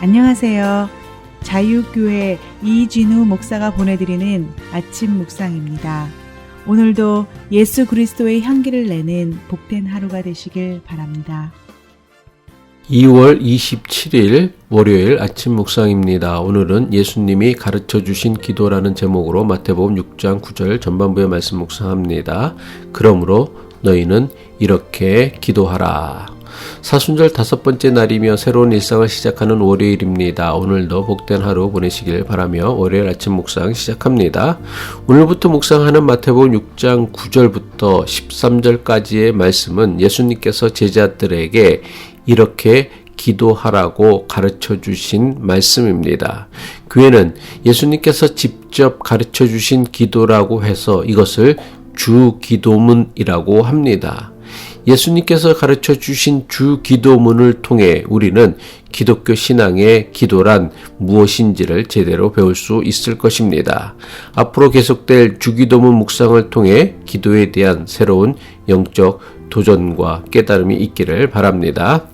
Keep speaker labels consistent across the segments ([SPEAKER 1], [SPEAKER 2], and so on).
[SPEAKER 1] 안녕하세요. 자유교회 이진우 목사가 보내드리는 아침 묵상입니다. 오늘도 예수 그리스도의 향기를 내는 복된 하루가 되시길 바랍니다.
[SPEAKER 2] 2월 27일 월요일 아침 묵상입니다. 오늘은 예수님이 가르쳐 주신 기도라는 제목으로 마태복음 6장 9절 전반부의 말씀 묵상합니다. 그러므로 너희는 이렇게 기도하라. 사순절 5번째 날이며 새로운 일상을 시작하는 월요일입니다. 오늘도 복된 하루 보내시길 바라며 월요일 아침 묵상 시작합니다. 오늘부터 묵상하는 마태복음 6장 9절부터 13절까지의 말씀은 예수님께서 제자들에게 이렇게 기도하라고 가르쳐 주신 말씀입니다. 교회는 예수님께서 직접 가르쳐 주신 기도라고 해서 이것을 주기도문이라고 합니다. 예수님께서 가르쳐 주신 주기도문을 통해 우리는 기독교 신앙의 기도란 무엇인지를 제대로 배울 수 있을 것입니다. 앞으로 계속될 주기도문 묵상을 통해 기도에 대한 새로운 영적 도전과 깨달음이 있기를 바랍니다.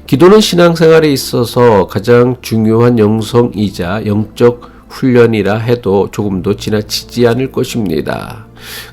[SPEAKER 2] 기도는 신앙생활에 있어서 가장 중요한 영성이자 영적 훈련이라 해도 조금도 지나치지 않을 것입니다.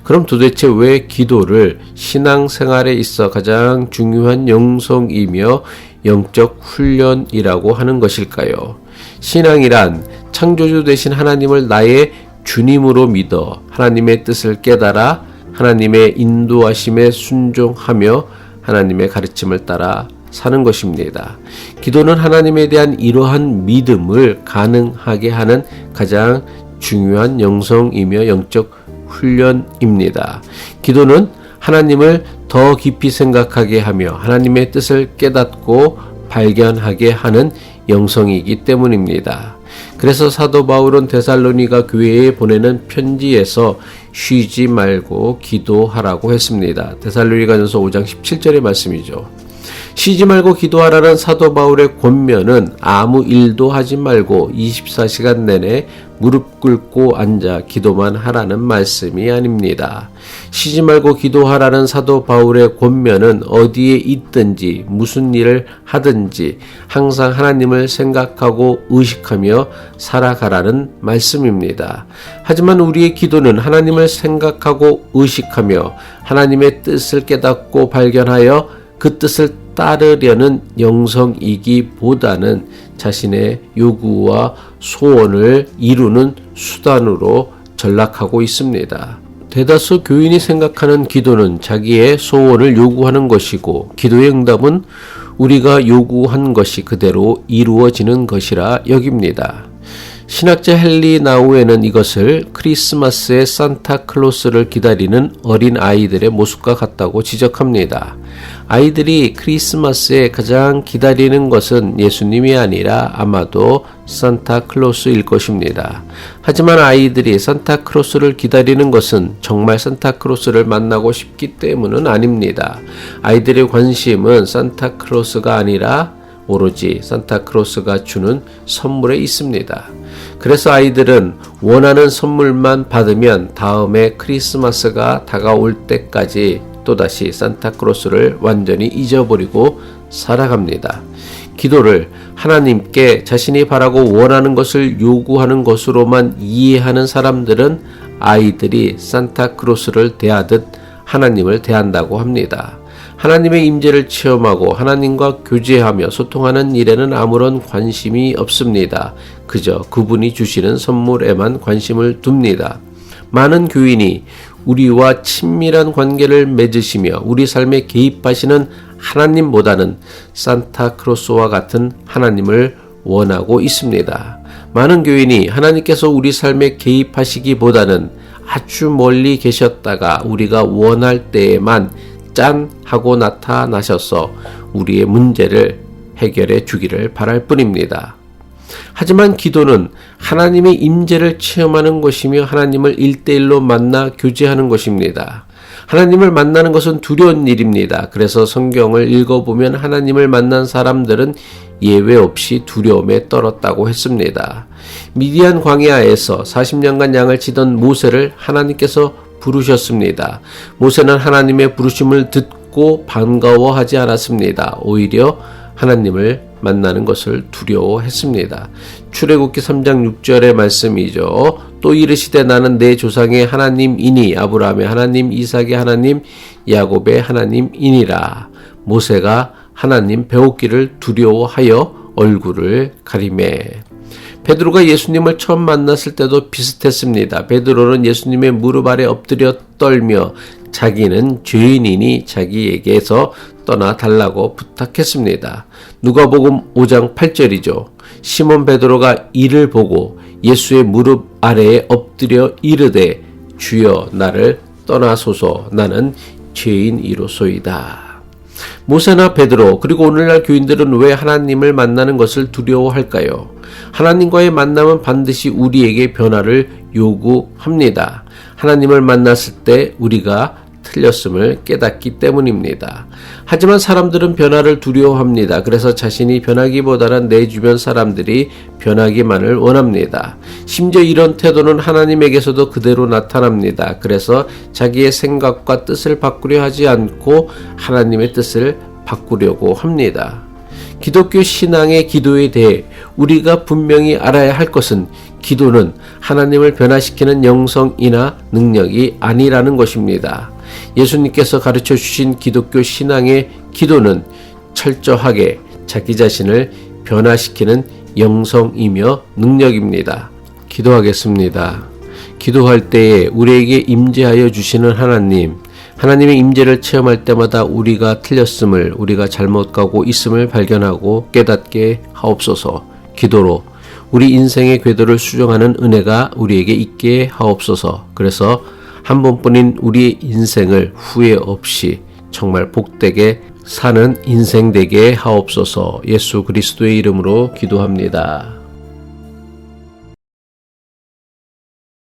[SPEAKER 2] 그럼 도대체 왜 기도를 신앙생활에 있어 가장 중요한 영성이며 영적 훈련이라고 하는 것일까요? 신앙이란 창조주 되신 하나님을 나의 주님으로 믿어 하나님의 뜻을 깨달아 하나님의 인도하심에 순종하며 하나님의 가르침을 따라 사는 것입니다. 기도는 하나님에 대한 이러한 믿음을 가능하게 하는 가장 중요한 영성이며 영적 훈련입니다. 기도는 하나님을 더 깊이 생각하게 하며 하나님의 뜻을 깨닫고 발견하게 하는 영성이기 때문입니다. 그래서 사도 바울은 데살로니가 교회에 보내는 편지에서 쉬지 말고 기도하라고 했습니다. 데살로니가전서 5장 17절의 말씀이죠. 쉬지 말고 기도하라는 사도 바울의 권면은 아무 일도 하지 말고 24시간 내내 무릎 꿇고 앉아 기도만 하라는 말씀이 아닙니다. 쉬지 말고 기도하라는 사도 바울의 권면은 어디에 있든지 무슨 일을 하든지 항상 하나님을 생각하고 의식하며 살아가라는 말씀입니다. 하지만 우리의 기도는 하나님을 생각하고 의식하며 하나님의 뜻을 깨닫고 발견하여 그 뜻을 따르려는 영성이기보다는 자신의 요구와 소원을 이루는 수단으로 전락하고 있습니다. 대다수 교인이 생각하는 기도는 자기의 소원을 요구하는 것이고 기도의 응답은 우리가 요구한 것이 그대로 이루어지는 것이라 여깁니다. 신학자 헨리 나우에는 이것을 크리스마스의 산타클로스를 기다리는 어린 아이들의 모습과 같다고 지적합니다. 아이들이 크리스마스에 가장 기다리는 것은 예수님이 아니라 아마도 산타클로스일 것입니다. 하지만 아이들이 산타클로스를 기다리는 것은 정말 산타클로스를 만나고 싶기 때문은 아닙니다. 아이들의 관심은 산타클로스가 아니라 오로지 산타클로스가 주는 선물에 있습니다. 그래서 아이들은 원하는 선물만 받으면 다음에 크리스마스가 다가올 때까지 또다시 산타클로스를 완전히 잊어버리고 살아갑니다. 기도를 하나님께 자신이 바라고 원하는 것을 요구하는 것으로만 이해하는 사람들은 아이들이 산타클로스를 대하듯 하나님을 대한다고 합니다. 하나님의 임재를 체험하고 하나님과 교제하며 소통하는 일에는 아무런 관심이 없습니다. 그저 그분이 주시는 선물에만 관심을 둡니다. 많은 교인이 우리와 친밀한 관계를 맺으시며 우리 삶에 개입하시는 하나님보다는 산타클로스와 같은 하나님을 원하고 있습니다. 많은 교인이 하나님께서 우리 삶에 개입하시기보다는 아주 멀리 계셨다가 우리가 원할 때에만 짠 하고 나타나셔서 우리의 문제를 해결해 주기를 바랄 뿐입니다. 하지만 기도는 하나님의 임재를 체험하는 것이며 하나님을 1대1로 만나 교제하는 것입니다. 하나님을 만나는 것은 두려운 일입니다. 그래서 성경을 읽어보면 하나님을 만난 사람들은 예외 없이 두려움에 떨었다고 했습니다. 미디안 광야에서 40년간 양을 치던 모세를 하나님께서 부르셨습니다. 모세는 하나님의 부르심을 듣고 반가워하지 않았습니다. 오히려 하나님을 만나는 것을 두려워했습니다. 출애굽기 3장 6절의 말씀이죠. 또 이르시되 나는 내 조상의 하나님이니 아브라함의 하나님, 이삭의 하나님, 야곱의 하나님이니라. 모세가 하나님 배우기를 두려워하여 얼굴을 가리매. 베드로가 예수님을 처음 만났을 때도 비슷했습니다. 베드로는 예수님의 무릎 아래 엎드려 떨며 자기는 죄인이니 자기에게서 떠나 달라고 부탁했습니다. 누가복음 5장 8절이죠. 시몬 베드로가 이를 보고 예수의 무릎 아래에 엎드려 이르되 주여 나를 떠나소서 나는 죄인이로소이다. 모세나 베드로 그리고 오늘날 교인들은 왜 하나님을 만나는 것을 두려워할까요? 하나님과의 만남은 반드시 우리에게 변화를 요구합니다. 하나님을 만났을 때 우리가 틀렸음을 깨닫기 때문입니다. 하지만 사람들은 변화를 두려워합니다. 그래서 자신이 변하기보다는 내 주변 사람들이 변하기만을 원합니다. 심지어 이런 태도는 하나님에게서도 그대로 나타납니다. 그래서 자기의 생각과 뜻을 바꾸려 하지 않고 하나님의 뜻을 바꾸려고 합니다. 기독교 신앙의 기도에 대해 우리가 분명히 알아야 할 것은 기도는 하나님을 변화시키는 영성이나 능력이 아니라는 것입니다. 예수님께서 가르쳐 주신 기독교 신앙의 기도는 철저하게 자기 자신을 변화시키는 영성이며 능력입니다. 기도하겠습니다. 기도할 때에 우리에게 임재하여 주시는 하나님의 임재를 체험할 때마다 우리가 틀렸음을, 우리가 잘못 가고 있음을 발견하고 깨닫게 하옵소서. 기도로 우리 인생의 궤도를 수정하는 은혜가 우리에게 있게 하옵소서. 그래서 한 번뿐인 우리의 인생을 후회 없이 정말 복되게 사는 인생 되게 하옵소서. 예수 그리스도의 이름으로 기도합니다.